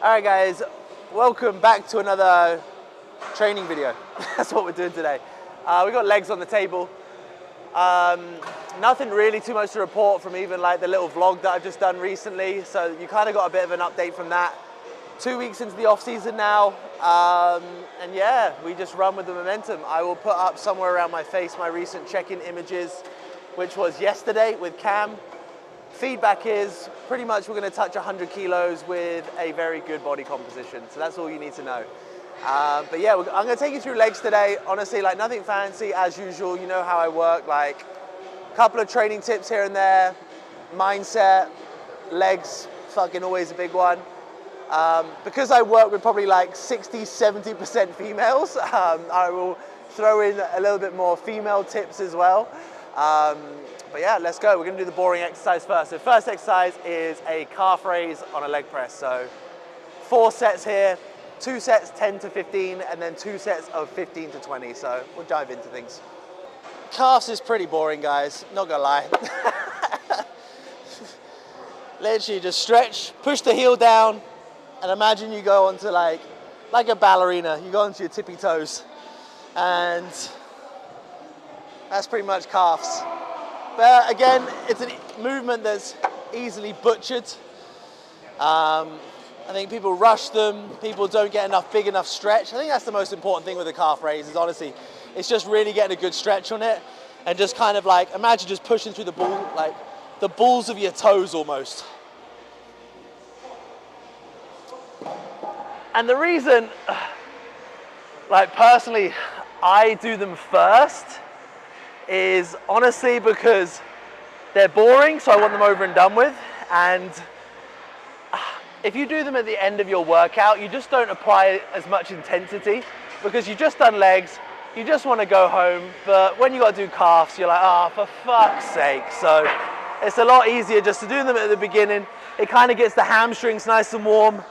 All right, guys, welcome back to another training video. That's what we're doing today. We got legs on the table. Nothing really too much to report from even like the little vlog that I've just done recently. So you kind of got a bit of an update from that. 2 weeks into the off season now. And yeah, we just run with the momentum. I will put up somewhere around my face my recent check-in images, which was yesterday with Cam. Feedback is pretty much we're going to touch 100 kilos with a very good body composition. So that's all you need to know. But yeah, I'm going to take you through legs today. Honestly, like nothing fancy as usual. You know how I work, like a couple of training tips here and there, mindset, legs, fucking always a big one. Because I work with probably like 60-70% females, I will throw in a little bit more female tips as well. But yeah, let's go. We're going to do the boring exercise first. So first exercise is a calf raise on a leg press. So 4 sets here, 2 sets 10 to 15, and then 2 sets of 15 to 20. So we'll dive into things. Calves is pretty boring, guys, not gonna lie. Literally just stretch, push the heel down, and imagine you go onto like a ballerina. You go onto your tippy toes, and that's pretty much calves. But again, it's a movement that's easily butchered. I think people rush them. People don't get big enough stretch. I think that's the most important thing with the calf raise is honestly, it's just really getting a good stretch on it, and just kind of like imagine just pushing through the ball, like the balls of your toes almost. And the reason, like personally, I do them first is honestly because they're boring, so I want them over and done with. And if you do them at the end of your workout, you just don't apply as much intensity because you've just done legs, you just want to go home. But when you got to do calves, you're like, oh, for fuck's sake. So it's a lot easier just to do them at the beginning. It kind of gets the hamstrings nice and warm.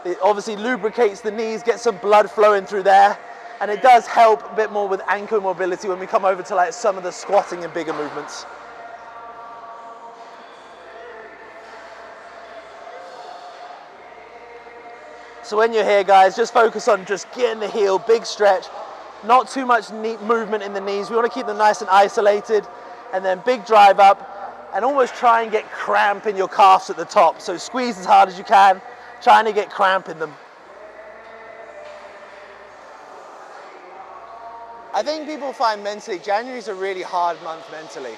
It obviously lubricates the knees, gets some blood flowing through there. And it does help a bit more with ankle mobility when we come over to like some of the squatting and bigger movements. So when you're here, guys, just focus on just getting the heel, big stretch, not too much movement in the knees. We want to keep them nice and isolated, and then big drive up, and almost try and get cramp in your calves at the top. So squeeze as hard as you can, trying to get cramp in them. I think people find mentally, January's a really hard month mentally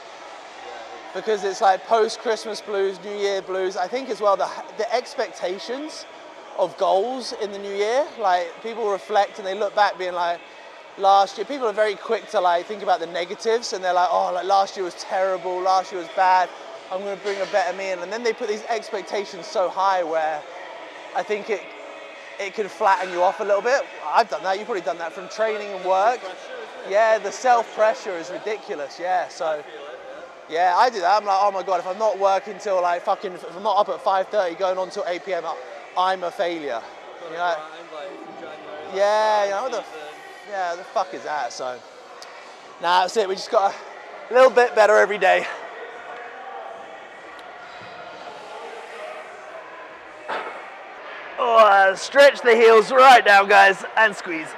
because it's like post-Christmas blues, New Year blues. I think as well the expectations of goals in the new year, like people reflect and they look back being like, last year, people are very quick to like think about the negatives and they're like, oh, like last year was terrible, last year was bad, I'm going to bring a better me in. And then they put these expectations so high where I think it can flatten you off a little bit. I've done that, you've probably done that from training and work. Yeah, the self-pressure is ridiculous, yeah, so. Yeah, I do that, I'm like, oh my God, if I'm not working till like fucking, if I'm not up at 5:30 going on till 8 PM, I'm a failure. You know? Yeah, you know, what the fuck is that, so. Nah, that's it, we just got a little bit better every day. Oh, stretch the heels right down, guys, and squeeze.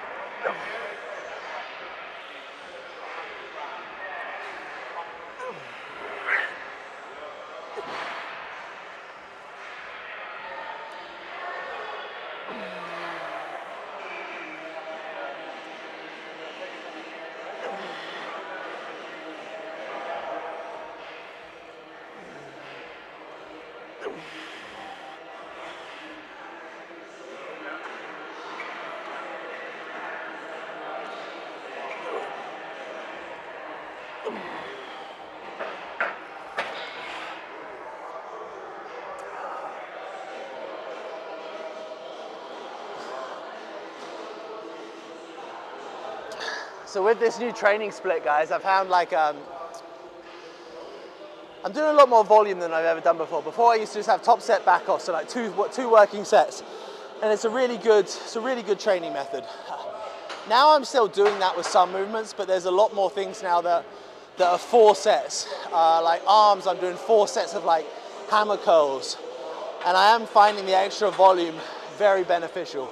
So with this new training split, guys, I found like, I'm doing a lot more volume than I've ever done before. Before I used to just have top set, back off, so like two working sets. And it's a really good training method. Now I'm still doing that with some movements, but there's a lot more things now that are 4 sets. Like arms, I'm doing 4 sets of like hammer curls. And I am finding the extra volume very beneficial.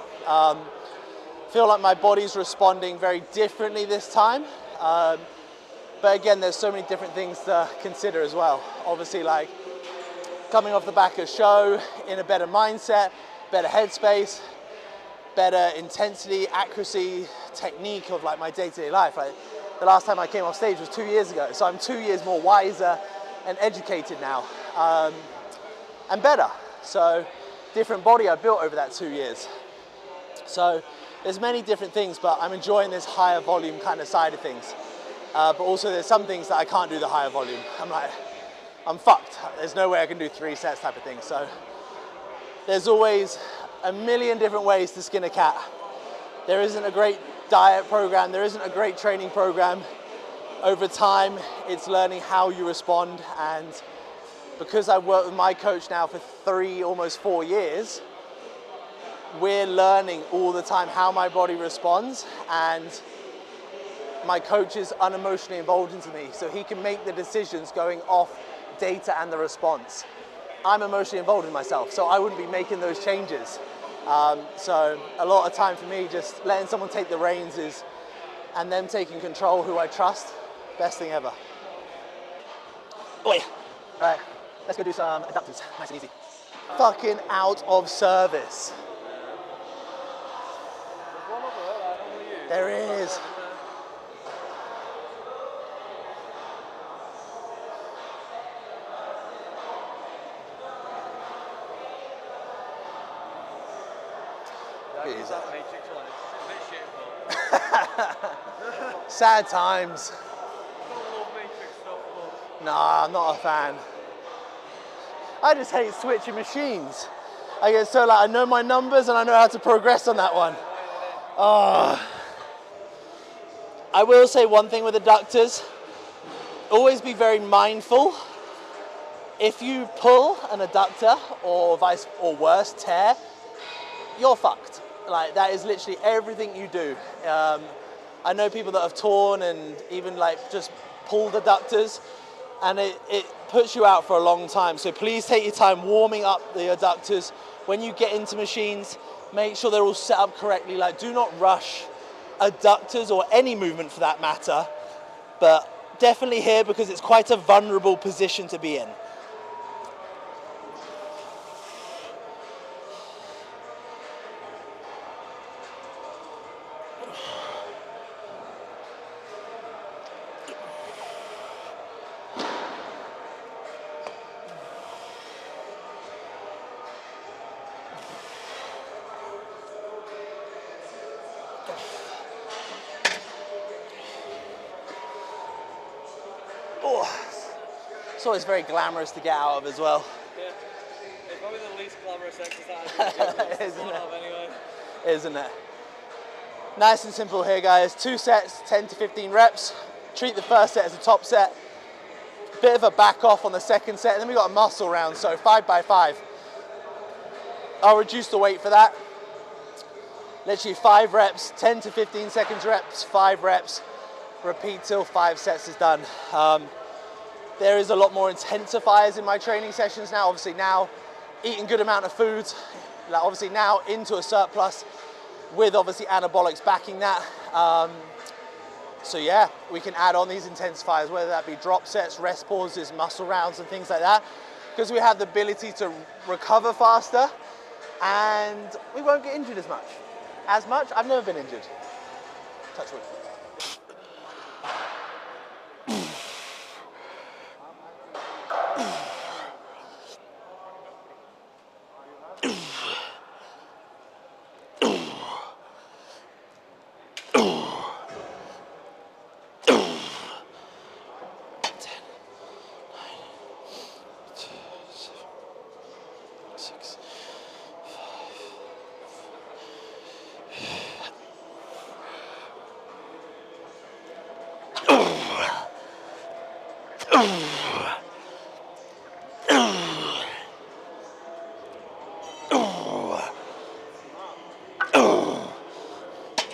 Feel like my body's responding very differently this time. But again, there's so many different things to consider as well. Obviously, like coming off the back of show in a better mindset, better headspace, better intensity, accuracy, technique of like my day-to-day life. Like the last time I came off stage was 2 years ago, so I'm 2 years more wiser and educated now, and better. So different body I built over that 2 years. So there's many different things, but I'm enjoying this higher volume kind of side of things. But also there's some things that I can't do the higher volume. I'm fucked. There's no way I can do 3 sets type of thing. So there's always a million different ways to skin a cat. There isn't a great diet program. There isn't a great training program. Over time, it's learning how you respond. And because I've worked with my coach now for 3, almost 4 years, we're learning all the time how my body responds, and my coach is unemotionally involved into me, so he can make the decisions going off data and the response. I'm emotionally involved in myself, so I wouldn't be making those changes. So a lot of time for me, just letting someone take the reins and them taking control, who I trust, best thing ever. Oi. All right, let's go do some adductors, nice and easy. Fucking out of service. There is. Sad times. Nah, I'm not a fan. I just hate switching machines. I get so like I know my numbers and I know how to progress on that one. Oh. I will say one thing with adductors. Always be very mindful. If you pull an adductor or worse, tear, you're fucked. Like that is literally everything you do. I know people that have torn and even like just pulled adductors, and it puts you out for a long time. So please take your time warming up the adductors. When you get into machines, make sure they're all set up correctly. Like do not rush adductors or any movement for that matter, but definitely here because it's quite a vulnerable position to be in. It's always very glamorous to get out of as well. Yeah, it's probably the least glamorous exercise Isn't it? Anyway. Isn't it? Nice and simple here, guys. 2 sets, 10 to 15 reps. Treat the first set as a top set. Bit of a back off on the second set, and then we got a muscle round, so 5 by 5. I'll reduce the weight for that. Literally 5 reps, 10 to 15 seconds reps, 5 reps. Repeat till 5 sets is done. There is a lot more intensifiers in my training sessions now. Obviously now eating good amount of food, like obviously now into a surplus with obviously anabolics backing that. So yeah, we can add on these intensifiers, whether that be drop sets, rest pauses, muscle rounds and things like that, because we have the ability to recover faster and we won't get injured as much. I've never been injured. Touch wood.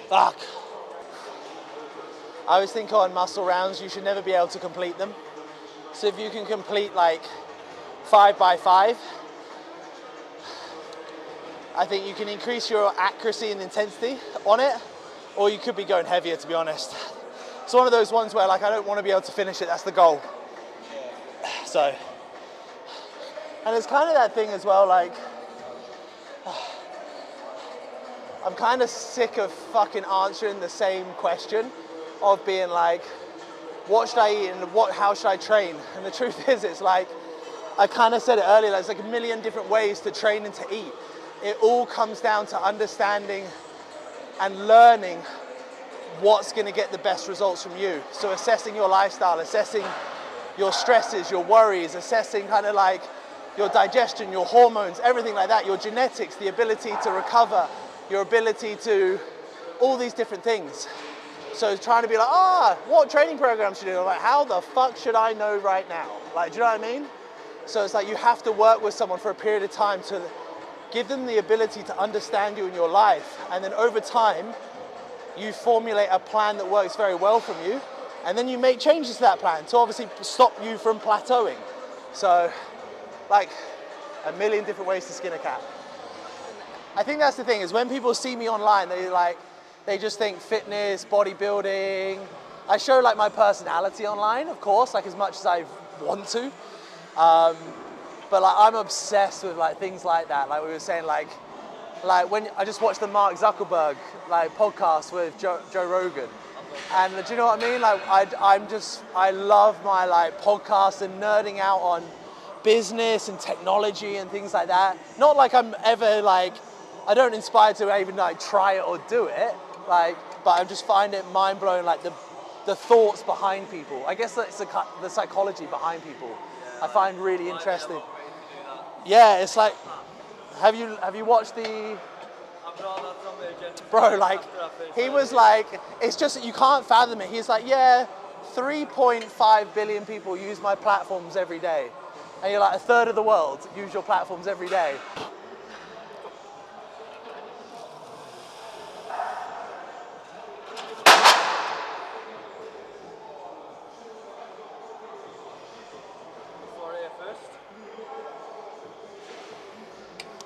Fuck. I always think on muscle rounds, you should never be able to complete them. So if you can complete like 5 by 5, I think you can increase your accuracy and intensity on it, or you could be going heavier, to be honest. It's one of those ones where like I don't want to be able to finish it, that's the goal. So, and it's kind of that thing as well, like, I'm kind of sick of fucking answering the same question of being like, what should I eat and how should I train? And the truth is, it's like, I kind of said it earlier, there's like a million different ways to train and to eat. It all comes down to understanding and learning what's going to get the best results from you. So assessing your lifestyle, assessing your stresses, your worries, assessing kind of like your digestion, your hormones, everything like that, your genetics, the ability to recover, your ability to, all these different things. So trying to be like, what training program should I do? Like, how the fuck should I know right now? Like, do you know what I mean? So it's like you have to work with someone for a period of time to give them the ability to understand you in your life. And then over time, you formulate a plan that works very well from you. And then you make changes to that plan to obviously stop you from plateauing. So, like, a million different ways to skin a cat. I think that's the thing, is when people see me online, they just think fitness, bodybuilding. I show like my personality online, of course, like as much as I want to. But like I'm obsessed with like things like that. Like we were saying, like when I just watched the Mark Zuckerberg like podcast with Joe Rogan. And do you know what I mean? Like I love my like podcasts and nerding out on business and technology and things like that. Not like I'm ever like, I don't inspire to even like try it or do it, like, but I just find it mind blowing, like the thoughts behind people. I guess that's the psychology behind people. I find really interesting. Yeah, it's like, have you watched the? Bro, like, he was like, it's just that you can't fathom it. He's like, yeah, 3.5 billion people use my platforms every day. And you're like, a third of the world use your platforms every day.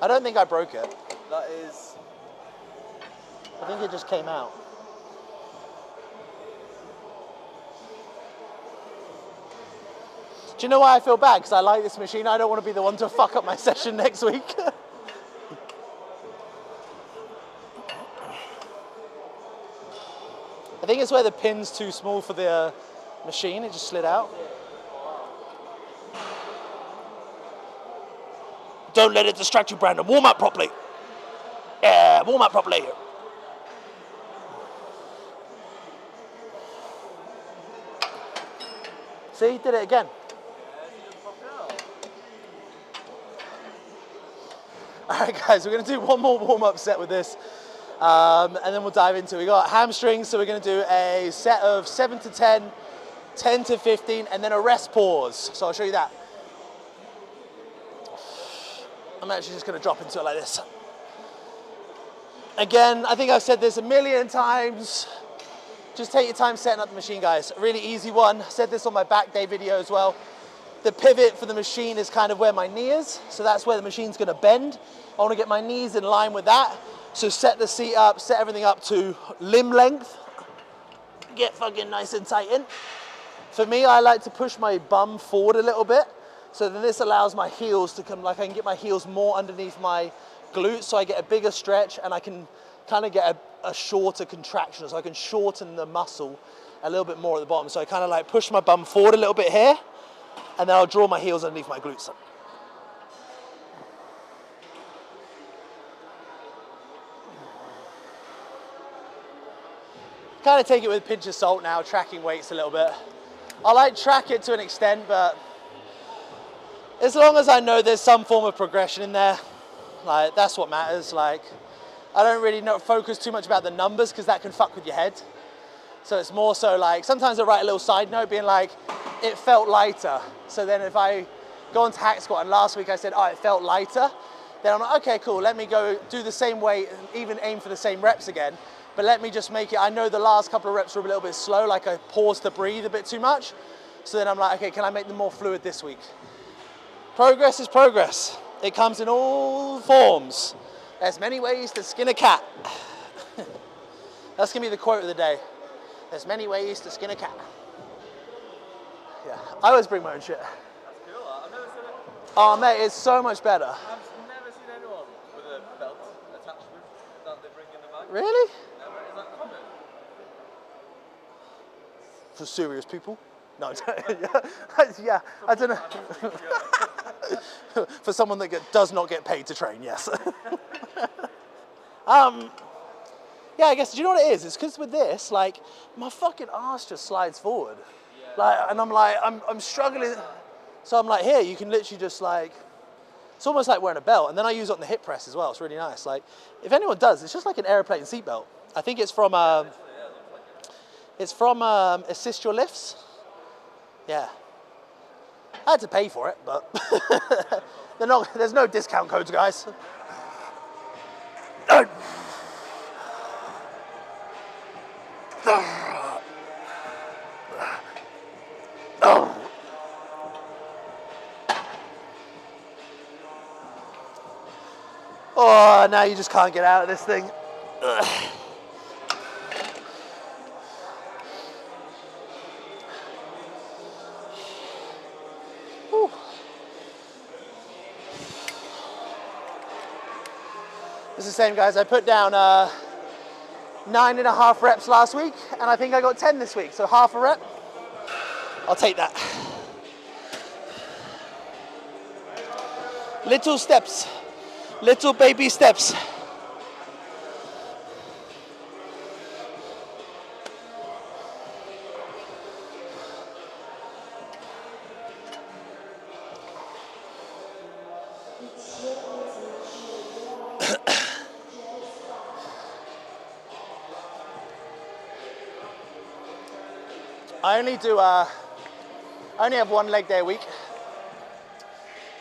I don't think I broke it. That is... I think it just came out. Do you know why I feel bad? Because I like this machine. I don't want to be the one to fuck up my session next week. I think it's where the pin's too small for the machine. It just slid out. Don't let it distract you, Brandon. Warm up properly. Yeah, warm up properly. See, did it again. All right, guys, we're going to do one more warm-up set with this, and then we'll dive into it. We got hamstrings, so we're going to do a set of 7 to 10, 10 to 15, and then a rest pause. So I'll show you that. I'm actually just going to drop into it like this. Again, I think I've said this a million times. Just take your time setting up the machine, guys. A really easy one. I said this on my back day video as well. The pivot for the machine is kind of where my knee is. So that's where the machine's going to bend. I want to get my knees in line with that. So set the seat up, set everything up to limb length. Get fucking nice and tight in. For me, I like to push my bum forward a little bit. So then this allows my heels to come, like I can get my heels more underneath my glutes, so I get a bigger stretch and I can kind of get a shorter contraction, so I can shorten the muscle a little bit more at the bottom. So I kind of like push my bum forward a little bit here, and then I'll draw my heels underneath my glutes. Kind of take it with a pinch of salt now, tracking weights a little bit. I like track it to an extent, but as long as I know there's some form of progression in there, like that's what matters. Like I don't really focus too much about the numbers because that can fuck with your head. So it's more so like, sometimes I write a little side note being like, it felt lighter. So then if I go onto hack squat and last week I said, oh, it felt lighter, then I'm like, okay, cool, let me go do the same weight and even aim for the same reps again. But let me just make it, I know the last couple of reps were a little bit slow, like I paused to breathe a bit too much. So then I'm like, okay, can I make them more fluid this week? Progress is progress. It comes in all forms. There's many ways to skin a cat. That's gonna be the quote of the day. There's many ways to skin a cat. Yeah, I always bring my own shit. That's cool. I've never seen it. Oh mate, it's so much better. I've never seen anyone with a belt attachment that they bring in the bag. Really? Never. Is that common? For serious people? No, yeah, I don't know. For someone that does not get paid to train, yes. Yeah, I guess, do you know what it is? It's because with this, like, my fucking ass just slides forward. Like, and I'm like, I'm struggling. So I'm like, here, you can literally just like, it's almost like wearing a belt. And then I use it on the hip press as well. It's really nice. Like, if anyone does, it's just like an airplane seatbelt. I think it's from Assist Your Lifts. Yeah. I had to pay for it, but there's no discount codes, guys. Oh, now you just can't get out of this thing. Whew. It's the same, guys. I put down 9.5 reps last week, and I think I got 10 this week, so half a rep. I'll take that. Little steps, little baby steps. I only have one leg day a week.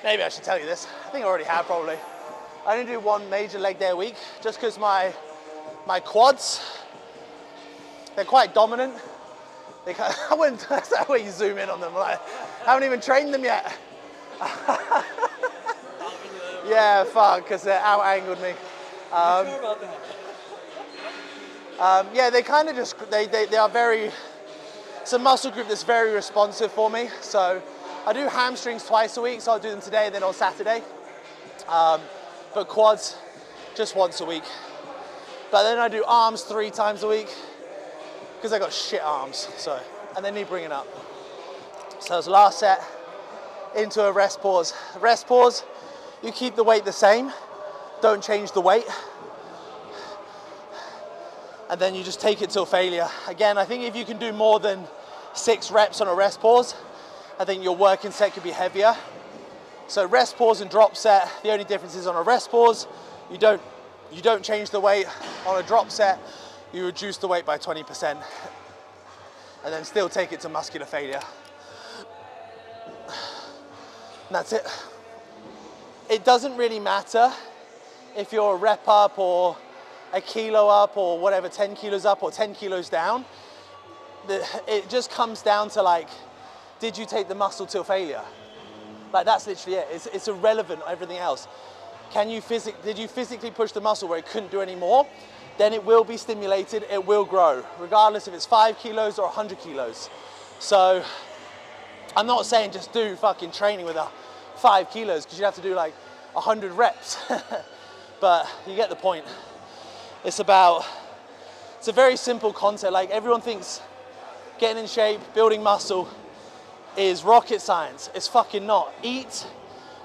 Maybe I should tell you this. I think I already have probably. I only do one major leg day a week just because my quads, they're quite dominant. I wouldn't, that's that way you zoom in on them. Like, I haven't even trained them yet. Yeah, fuck, because they out-angled me. Sure about that? Yeah, they kind of just, they are very, it's a muscle group that's very responsive for me. So I do hamstrings twice a week, so I'll do them today and then on Saturday. But quads, just once a week. But then I do arms 3 times a week because I got shit arms, so, and they need bringing up. So as last set, into a rest pause. Rest pause, you keep the weight the same, don't change the weight. And then you just take it till failure. Again, I think if you can do more than 6 reps on a rest pause, I think your working set could be heavier. So rest pause and drop set, the only difference is on a rest pause, you don't change the weight. On a drop set, you reduce the weight by 20% and then still take it to muscular failure. And that's it. It doesn't really matter if you're a rep up or a kilo up or whatever, 10 kilos up or 10 kilos down. It just comes down to like, did you take the muscle till failure? Like that's literally it. It's irrelevant, everything else. Did you physically push the muscle where it couldn't do any more? Then it will be stimulated, it will grow, regardless if it's 5 kilos or 100 kilos. So I'm not saying just do fucking training with 5 kilos because you have to do like 100 reps. But you get the point. It's a very simple concept. Like everyone thinks getting in shape, building muscle is rocket science. It's fucking not. Eat,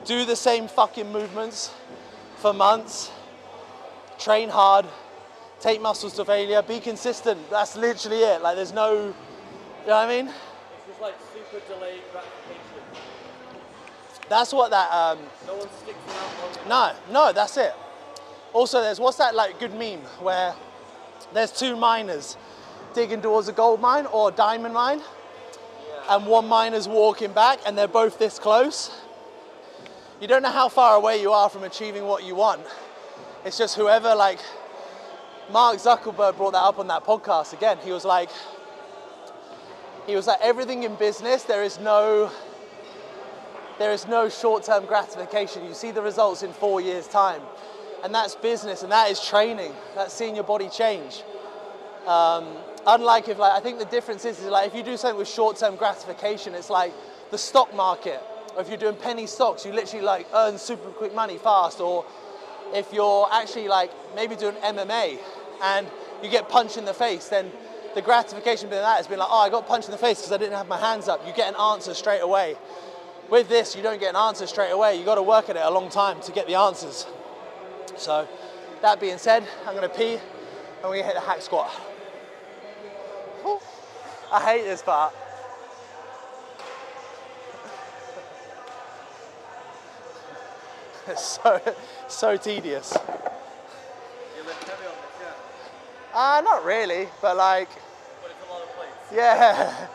do the same fucking movements for months, train hard, take muscles to failure, be consistent. That's literally it. Like there's no, you know what I mean? It's just like super delayed gratification. That's what that, No one sticks around long. no, that's it. Also, what's that like good meme where there's 2 miners digging towards a gold mine or a diamond mine, and one miner's walking back and they're both this close. You don't know how far away you are from achieving what you want. It's just whoever, like, Mark Zuckerberg brought that up on that podcast again. He was like, everything in business, there is no short-term gratification. You see the results in 4 years' time. And that's business, and that is training. That's seeing your body change. Unlike if, like, I think the difference is like if you do something with short-term gratification, it's like the stock market. Or if you're doing penny stocks, you literally like earn super quick money fast. Or if you're actually like maybe doing MMA and you get punched in the face, then the gratification behind that has been like, oh, I got punched in the face because I didn't have my hands up. You get an answer straight away. With this, you don't get an answer straight away. You got to work at it a long time to get the answers. So, that being said, I'm going to pee and we're going to hit the hack squat. Whew. I hate this part. It's so tedious. You lift heavy on this, yeah? Not really, but like, But it's a lot of plates. yeah.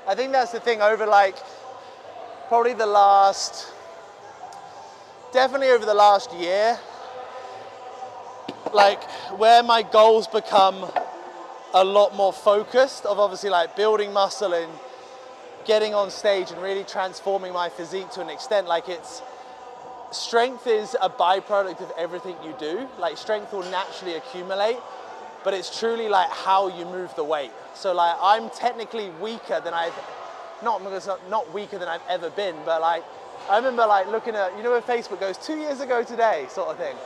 I think that's the thing over like, probably definitely over the last year, like where my goals become a lot more focused of obviously like building muscle and getting on stage and really transforming my physique to an extent. Like strength is a byproduct of everything you do. Like strength will naturally accumulate, but it's truly like how you move the weight. So like I'm technically weaker than not weaker than I've ever been, but like I remember like looking at, you know where Facebook goes 2 years ago today sort of thing.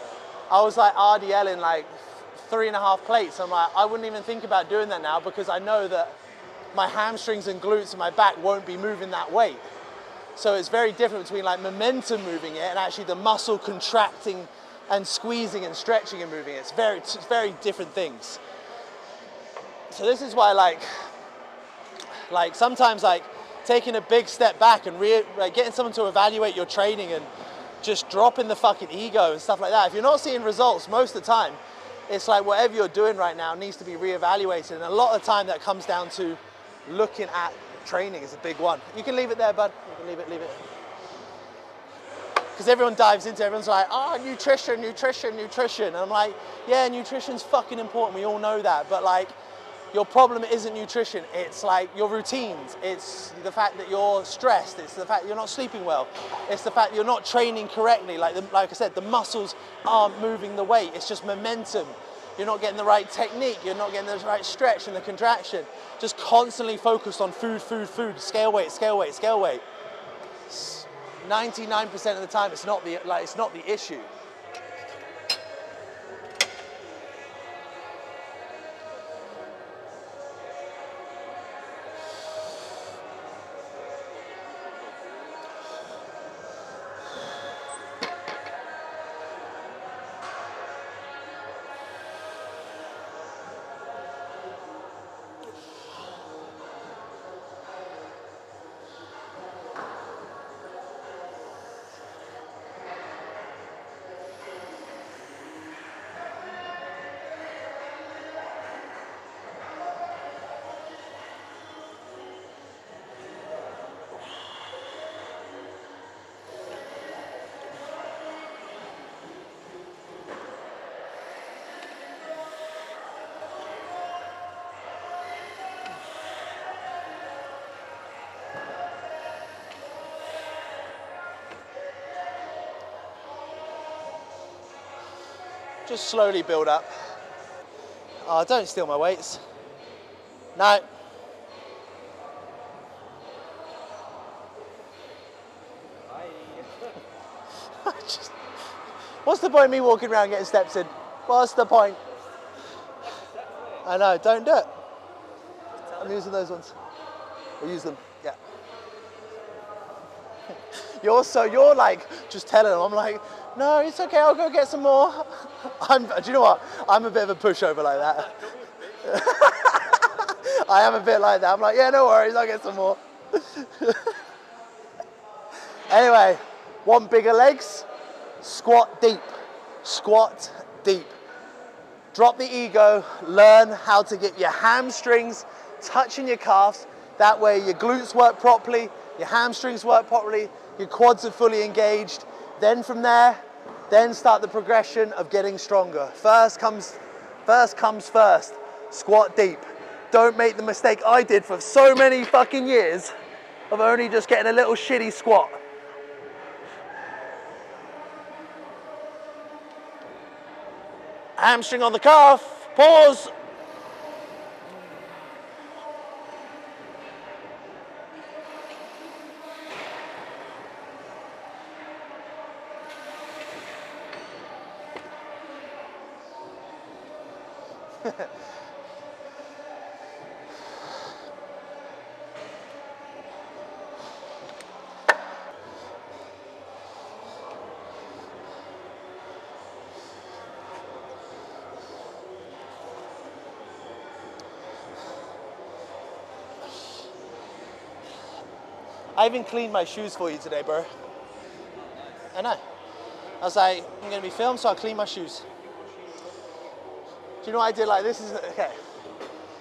I was like RDLing like 3.5 plates. I'm like, I wouldn't even think about doing that now because I know that my hamstrings and glutes and my back won't be moving that weight. So it's very different between like momentum moving it and actually the muscle contracting and squeezing and stretching and moving it. It's very different things. So this is why like sometimes like taking a big step back and like getting someone to evaluate your training and just dropping the fucking ego and stuff like that. If you're not seeing results most of the time, it's like whatever you're doing right now needs to be reevaluated. And a lot of the time that comes down to looking at training is a big one. You can leave it there, bud. You can leave it. Because everyone dives into it. Everyone's like, oh, nutrition. And I'm like, yeah, nutrition's fucking important. We all know that. But like, your problem isn't nutrition. It's like your routines. It's the fact that you're stressed. It's the fact that you're not sleeping well. It's the fact that you're not training correctly. Like I said, the muscles aren't moving the weight. It's just momentum. You're not getting the right technique. You're not getting the right stretch and the contraction. Just constantly focused on food. Scale weight. 99% of the time, it's not the issue. Just slowly build up. Oh, don't steal my weights. No. What's the point of me walking around getting steps in? What's the point? I know, don't do it. I'm using those ones. We'll use them, yeah. You're like, just telling them. I'm like, no, it's okay, I'll go get some more. Do you know what? I'm a bit of a pushover like that. I am a bit like that. I'm like, yeah, no worries, I'll get some more. Anyway, want bigger legs? Squat deep. Squat deep. Drop the ego, learn how to get your hamstrings touching your calves. That way your glutes work properly, your hamstrings work properly, your quads are fully engaged. Then from there, then start the progression of getting stronger. First comes first. Squat deep. Don't make the mistake I did for so many fucking years of only just getting a little shitty squat. Hamstring on the calf, pause. I even cleaned my shoes for you today, bro. I know. I was like, I'm gonna be filmed, so I'll clean my shoes. Do you know what I did? Like, this is, okay.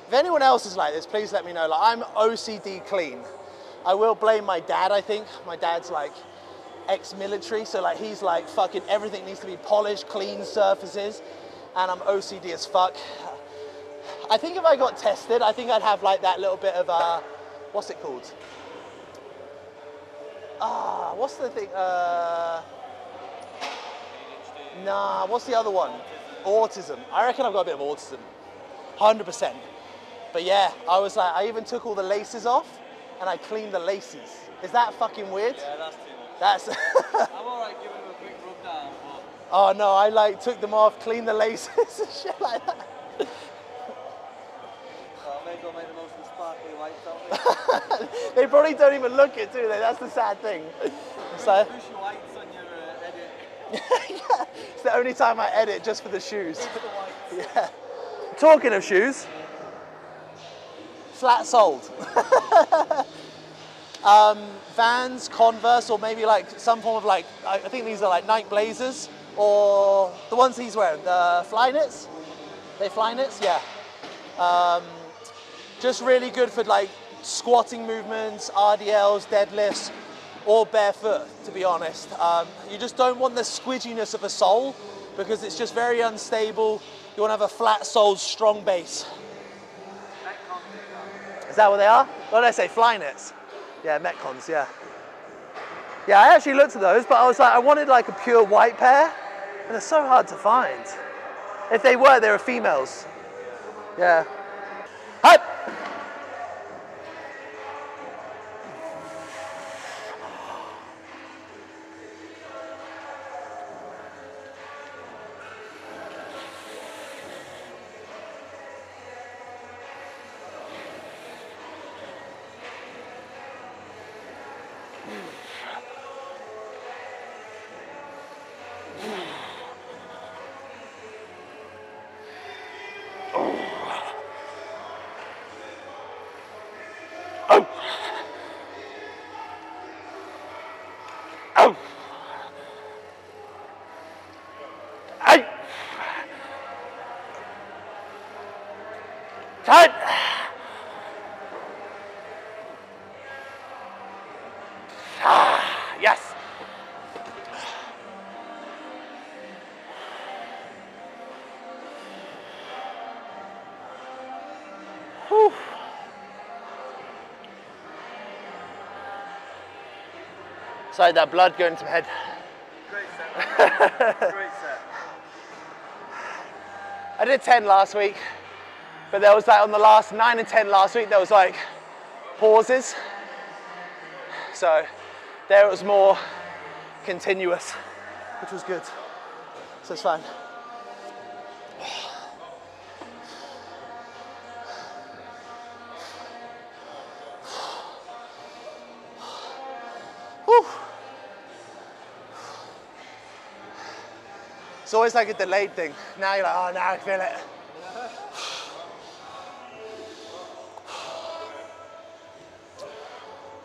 If anyone else is like this, please let me know. Like, I'm OCD clean. I will blame my dad, I think. My dad's like ex-military, so like he's like fucking everything needs to be polished, clean surfaces, and I'm OCD as fuck. I think if I got tested, I think I'd have like that little bit of, what's it called? What's the thing? Nah, what's the other one? Autism. I reckon I've got a bit of autism. 100%. But yeah, I was like, I even took all the laces off and I cleaned the laces. Is that fucking weird? Yeah, that's too much. That's... I'm alright giving him a quick rub down, but... Oh no, I like took them off, cleaned the laces and shit like that. Well, maybe I'll make the most of the sparkly whites, don't we? They probably don't even look it, do they? That's the sad thing. So, Push your whites on your edit. yeah, it's the only time I edit just for the shoes. Just the whites. Yeah. Talking of shoes, flat soled. Vans, Converse, or maybe like some form of like, I think these are like Nike Blazers, or the ones he's wearing, the Flyknits. They Flyknits, yeah. Just really good for like squatting movements, RDLs, deadlifts, or barefoot, to be honest. You just don't want the squidginess of a sole because it's just very unstable. You want to have a flat-soled, strong base. Is that what they are? What did I say? Flyknits? Yeah, Metcons, yeah. Yeah, I actually looked at those, but I was like, I wanted like a pure white pair, and they're so hard to find. If they were females. Yeah. Hi! Tight. Yes. Whew. Sorry, that blood going to my head. Great set. Great set. I did 10 last week. But there was like on the last 9 and 10 last week, there was like pauses. So there it was more continuous, which was good. So it's fine. Whew. It's always like a delayed thing. Now you're like, oh, now I feel it.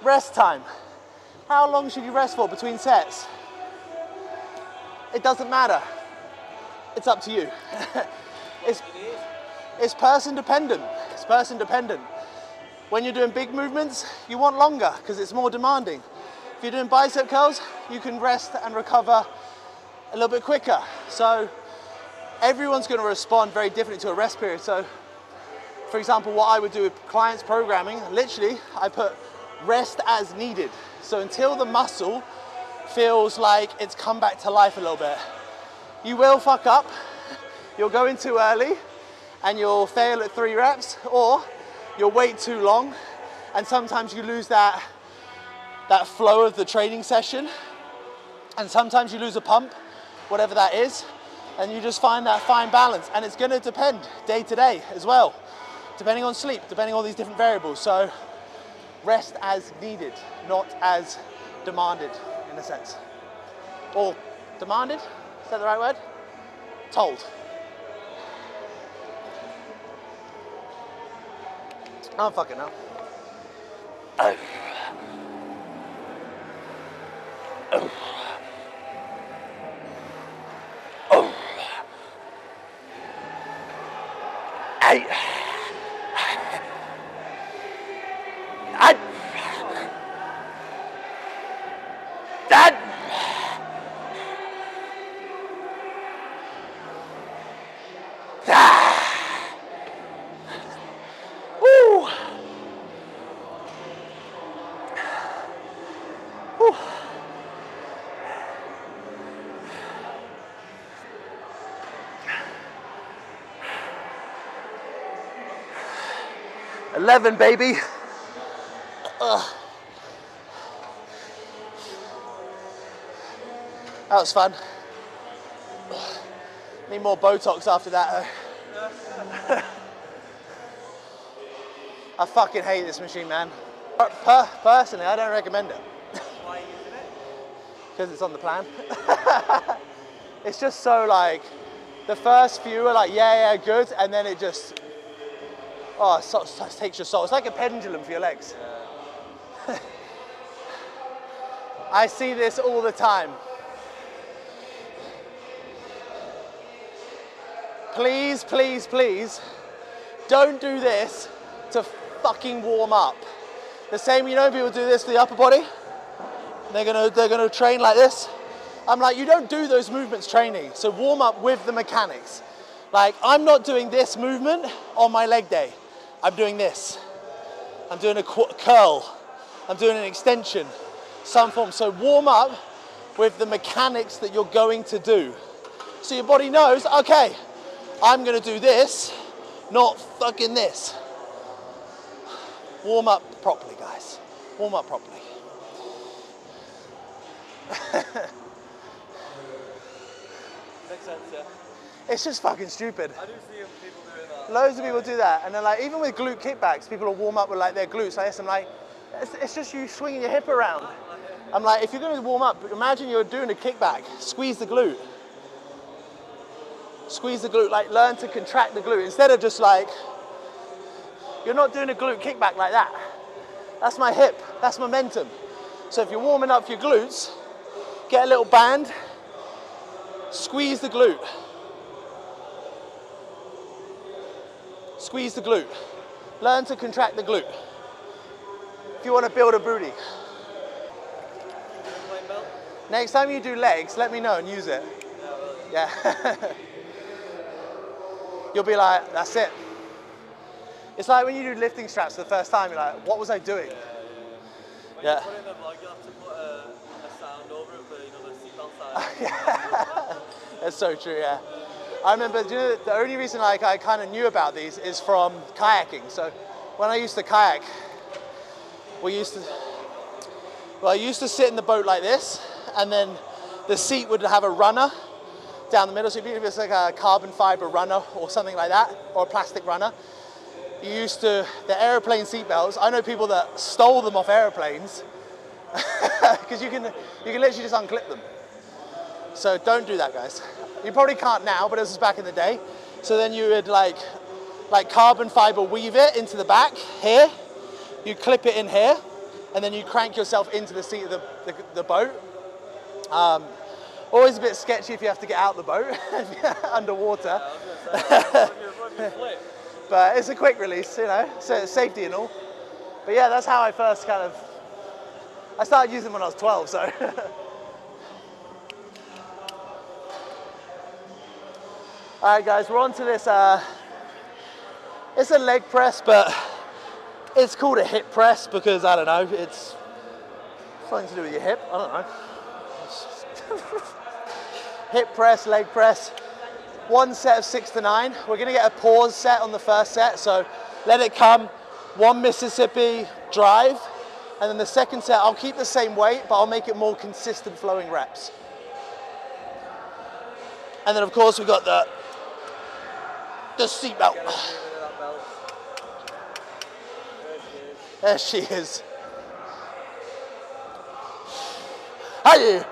Rest time. How long should you rest for between sets? It doesn't matter. It's up to you. It's person dependent. It's person dependent. When you're doing big movements, you want longer because it's more demanding. If you're doing bicep curls, you can rest and recover a little bit quicker. So everyone's going to respond very differently to a rest period. So for example, what I would do with clients programming, literally I put rest as needed. So until the muscle feels like it's come back to life a little bit. You will fuck up, you'll go in too early and you'll fail at 3 reps, or you'll wait too long and sometimes you lose that flow of the training session, and sometimes you lose a pump, whatever that is, and you just find that fine balance. And it's gonna depend day to day as well, depending on sleep, depending on all these different variables. So rest as needed, not as demanded in a sense. Or demanded, is that the right word? Told. I don't fucking know. Oh. Oh. Oh. Hey. Dad. Woo. Woo. 11, baby. That was fun. Need more Botox after that though. I fucking hate this machine, man. Personally, I don't recommend it. Why are you using it? Because it's on the plan. It's just so like, the first few are like, yeah, good, and then it just, it takes your soul. It's like a pendulum for your legs. Yeah. I see this all the time. Please, please, please, don't do this to fucking warm up. The same, you know, people do this for the upper body. They're gonna train like this. I'm like, you don't do those movements training. So warm up with the mechanics. Like, I'm not doing this movement on my leg day. I'm doing this. I'm doing a curl. I'm doing an extension, some form. So warm up with the mechanics that you're going to do. So your body knows, okay, I'm gonna do this, not fucking this. Warm up properly, guys. Warm up properly. Makes sense, yeah. It's just fucking stupid. I do see people doing that. Loads of people do that, and then like even with glute kickbacks, people will warm up with like their glutes like this. I'm like, it's just you swinging your hip around. I'm like, if you're going to warm up, imagine you're doing a kickback. Squeeze the glute. Squeeze the glute, like learn to contract the glute instead of just like, you're not doing a glute kickback like that. That's my hip, that's momentum. So if you're warming up for your glutes, get a little band, squeeze the glute. Squeeze the glute. Learn to contract the glute. If you want to build a booty. Next time you do legs, let me know and use it. Yeah. You'll be like, that's it. It's like when you do lifting straps for the first time, you're like, what was I doing? Yeah. When you put in the vlog, you have to put a sound over it for, you know, the seatbelt sound. That's so true, yeah. I remember, you know, the only reason like I kind of knew about these is from kayaking. So when I used to kayak, I used to sit in the boat like this, and then the seat would have a runner down the middle. So if it's like a carbon fiber runner or something like that, or a plastic runner, the airplane seat belts, I know people that stole them off airplanes because you can literally just unclip them. So don't do that, guys. You probably can't now, but this was back in the day. So then you would like carbon fiber weave it into the back here, you clip it in here, and then you crank yourself into the seat of the boat. Always a bit sketchy if you have to get out the boat underwater. But it's a quick release, you know, so it's safety and all. But yeah, that's how I first I started using them when I was 12, so. All right, guys, we're on to this. It's a leg press, but It's called a hip press because, I don't know, it's something to do with your hip, I don't know. Hip press, leg press. One set of 6 to 9. We're gonna get a pause set on the first set, so let it come. One Mississippi drive, and then the second set, I'll keep the same weight, but I'll make it more consistent flowing reps. And then of course we got the seat belt. There she is. Hi.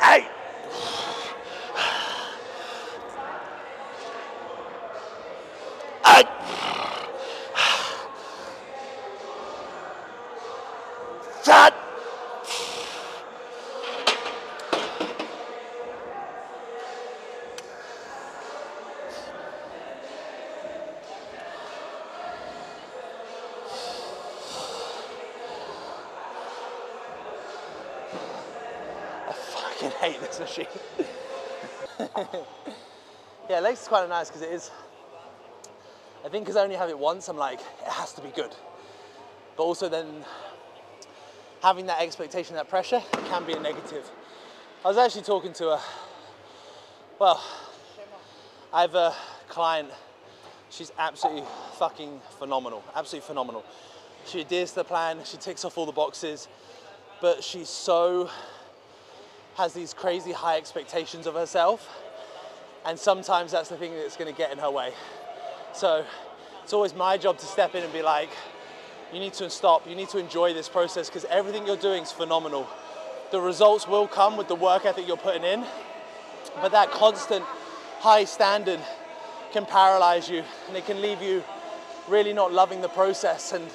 Hey. Hey. Shut. I fucking hate this machine. Yeah, legs is quite nice because it is, I think because I only have it once, I'm like, it has to be good. But also then having that expectation, that pressure, can be a negative. I was actually talking to I have a client, she's absolutely fucking phenomenal, absolutely phenomenal. She adheres to the plan, she ticks off all the boxes, but she has these crazy high expectations of herself, and sometimes that's the thing that's gonna get in her way. So it's always my job to step in and be like, you need to stop, you need to enjoy this process because everything you're doing is phenomenal. The results will come with the work ethic you're putting in, but that constant high standard can paralyze you and it can leave you really not loving the process and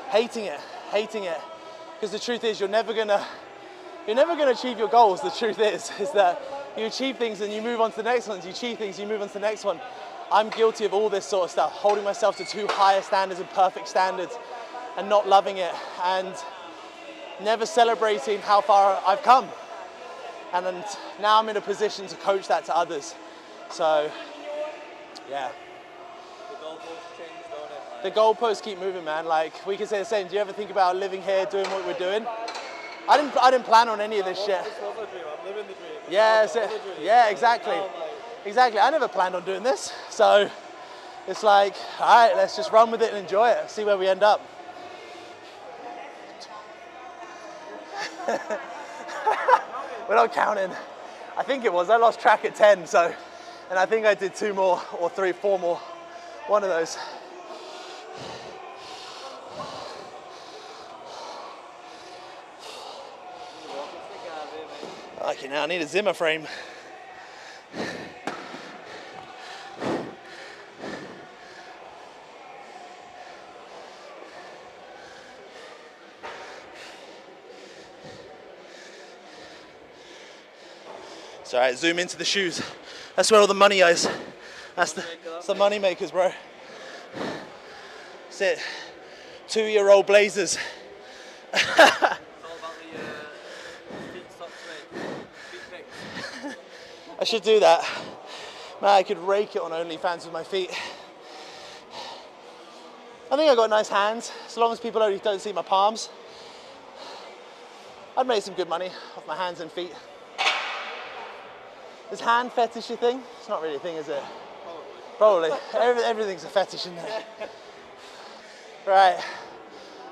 hating it. Because the truth is you're never gonna achieve your goals. The truth is that you achieve things and you move on to the next ones, you achieve things, you move on to the next one. I'm guilty of all this sort of stuff, holding myself to too higher standards and perfect standards and not loving it and never celebrating how far I've come. And now I'm in a position to coach that to others. So, yeah. The goalposts change, don't it? The goalposts keep moving, man. Like, we can say the same. Do you ever think about living here, doing what we're doing? I didn't plan on any of this shit. This was a dream. I'm living the dream. Yeah, yeah, exactly. Exactly. I never planned on doing this. So, it's like, all right, let's just run with it and enjoy it. See where we end up. We're not counting. I think it was. I lost track at 10, so, and I think I did 2 more or 4 more. One of those. Okay, now I need a Zimmer frame. So, all right, zoom into the shoes. That's where all the money is. That's the money makers, bro. That's it. 2-year-old blazers. It's all about the feet socks, mate. Feet pics. I should do that. Man, I could rake it on OnlyFans with my feet. I think I got nice hands, as long as people only don't see my palms. I'd make some good money off my hands and feet. Is hand fetish a thing? It's not really a thing, is it? Probably. Everything's a fetish in there. Right,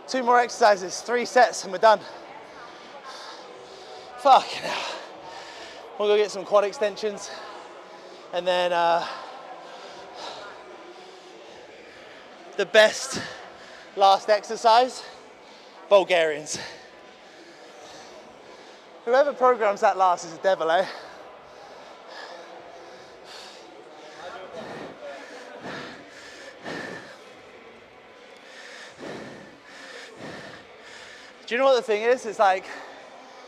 2 more exercises, 3 sets and we're done. Fucking hell. We'll go get some quad extensions and then the best last exercise Bulgarians. Whoever programs that last is a devil, eh? Do you know what the thing is? It's like,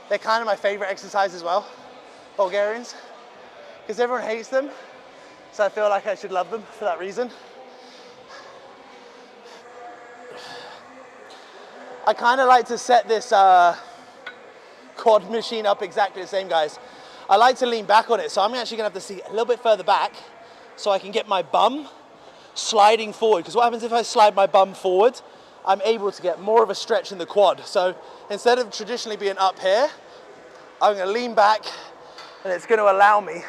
they're kind of my favorite exercise as well, Bulgarians, because everyone hates them, so I feel like I should love them for that reason. I kind of like to set this quad machine up exactly the same, guys. I like to lean back on it, so I'm actually gonna have to see a little bit further back so I can get my bum sliding forward, because what happens if I slide my bum forward, I'm able to get more of a stretch in the quad. So instead of traditionally being up here, I'm gonna lean back, and it's gonna allow me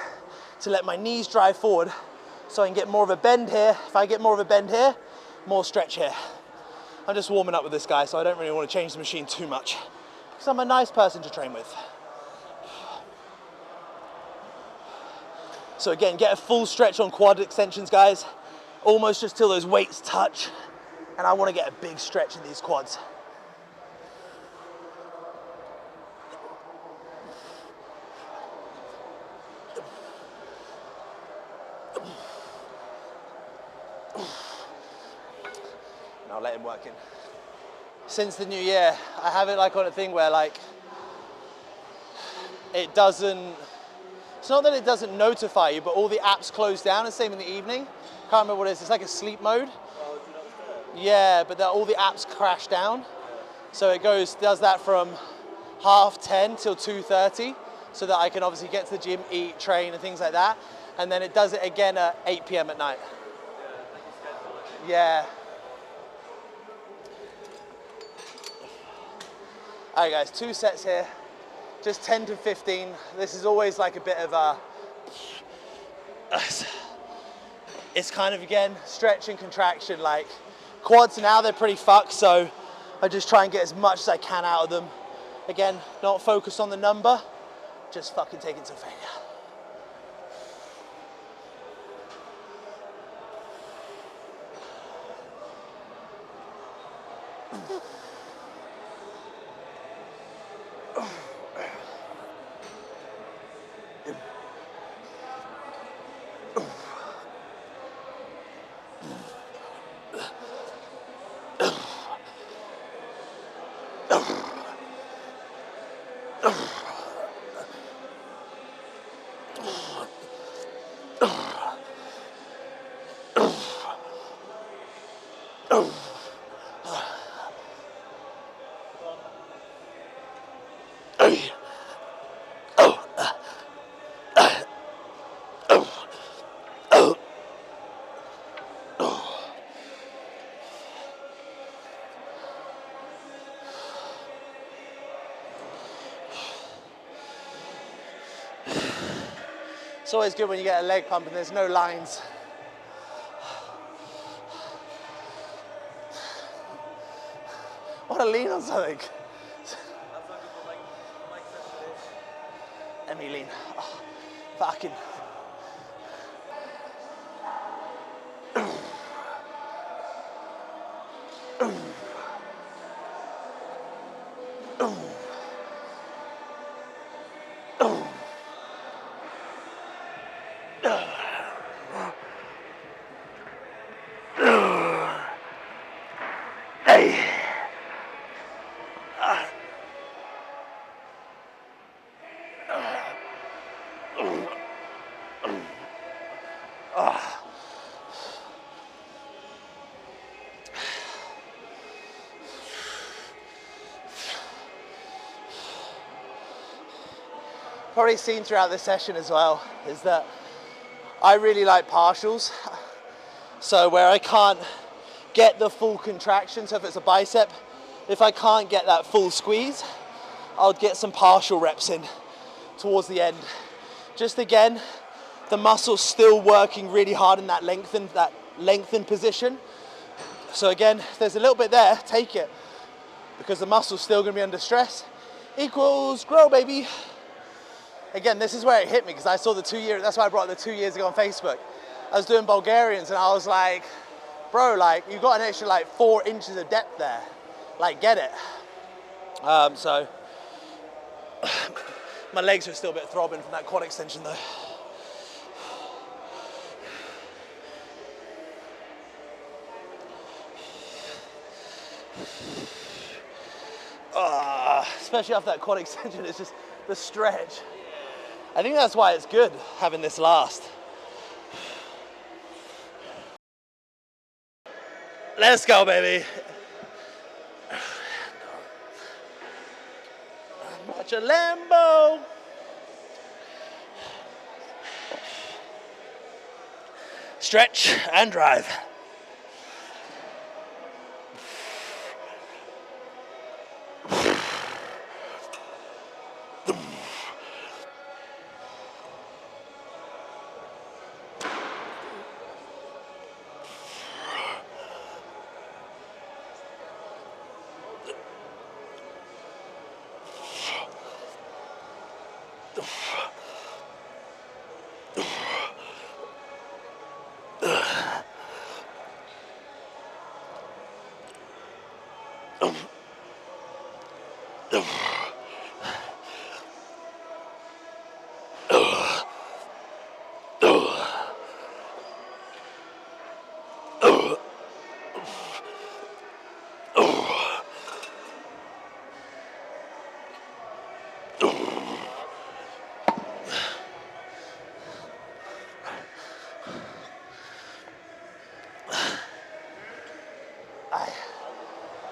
to let my knees drive forward so I can get more of a bend here. If I get more of a bend here, more stretch here. I'm just warming up with this guy, so I don't really want to change the machine too much, because I'm a nice person to train with. So again, get a full stretch on quad extensions, guys, almost just till those weights touch, and I want to get a big stretch in these quads. Now let him work in. Since the new year, I have it like on a thing where like, it doesn't, it's not that it doesn't notify you, but all the apps close down, and same in the evening. Can't remember what it is, it's like a sleep mode. Oh, do you know Yeah, but all the apps crash down. So it does that from 10:30 till 2:30, so that I can obviously get to the gym, eat, train, and things like that. And then it does it again at 8 p.m. at night. Yeah. All right, guys, 2 sets here, just 10 to 15. This is always like a bit of a, it's kind of, again, stretch and contraction. Like quads now, they're pretty fucked, so I just try and get as much as I can out of them. Again, not focus on the number, just fucking take it to failure. It's always good when you get a leg pump and there's no lines. I want to lean on something. Let me lean. Oh, fucking. Probably seen throughout this session as well is that I really like partials. So where I can't get the full contraction, so if it's a bicep, if I can't get that full squeeze, I'll get some partial reps in towards the end. Just again, the muscle's still working really hard in that lengthened position. So again, if there's a little bit there, take it, because the muscle's still gonna be under stress. Equals grow, baby. Again, this is where it hit me, because I saw the 2 years, that's why I brought the 2 years ago on Facebook. I was doing Bulgarians and I was like, bro, like, you've got an extra like 4 inches of depth there. Like, get it. So my legs are still a bit throbbing from that quad extension though. Especially after that quad extension, it's just the stretch. I think that's why it's good having this last. Let's go, baby. Watch a Lambo. Stretch and drive.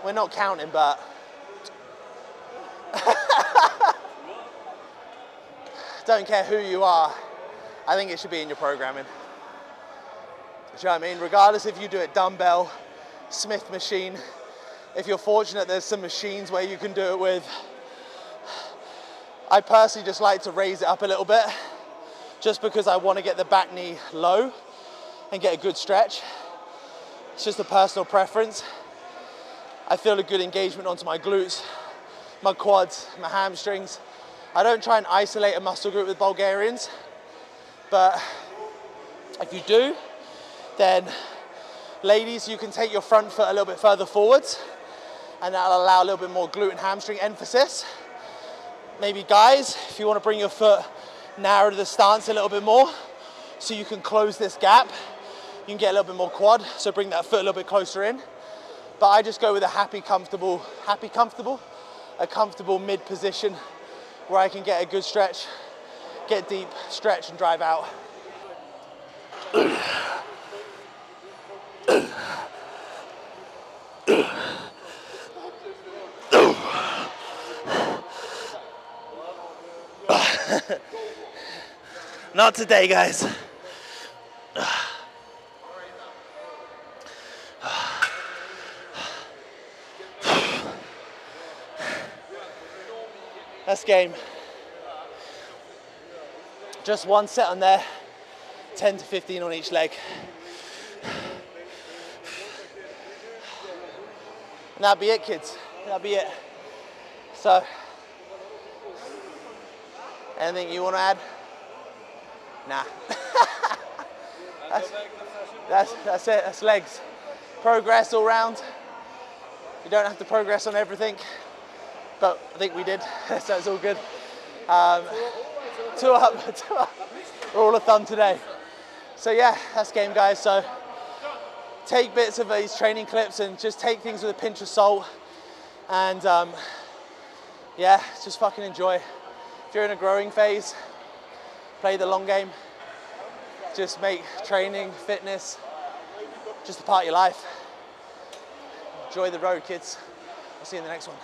We're not counting, but don't care who you are, I think it should be in your programming. Do you know what I mean? Regardless if you do it dumbbell, Smith machine, if you're fortunate there's some machines where you can do it with. I personally just like to raise it up a little bit just because I want to get the back knee low and get a good stretch. It's just a personal preference. I feel a good engagement onto my glutes, my quads, my hamstrings. I don't try and isolate a muscle group with Bulgarians, but if you do, then ladies, you can take your front foot a little bit further forwards and that'll allow a little bit more glute and hamstring emphasis. Maybe guys, if you want to bring your foot narrow to the stance a little bit more so you can close this gap, you can get a little bit more quad, so bring that foot a little bit closer in. But I just go with a a comfortable mid position where I can get a good stretch, get deep, stretch and drive out. Not today, guys. That's game. Just one set on there, 10 to 15 on each leg. And that'll be it, kids. That'll be it. So, anything you want to add? Nah. That's it, that's legs. Progress all round. You don't have to progress on everything, but I think we did, so it's all good. Two up, rule of thumb today. So yeah, that's game, guys. So take bits of these training clips and just take things with a pinch of salt. And yeah, just fucking enjoy. If you're in a growing phase, play the long game. Just make training, fitness, just a part of your life. Enjoy the road, kids. I'll see you in the next one.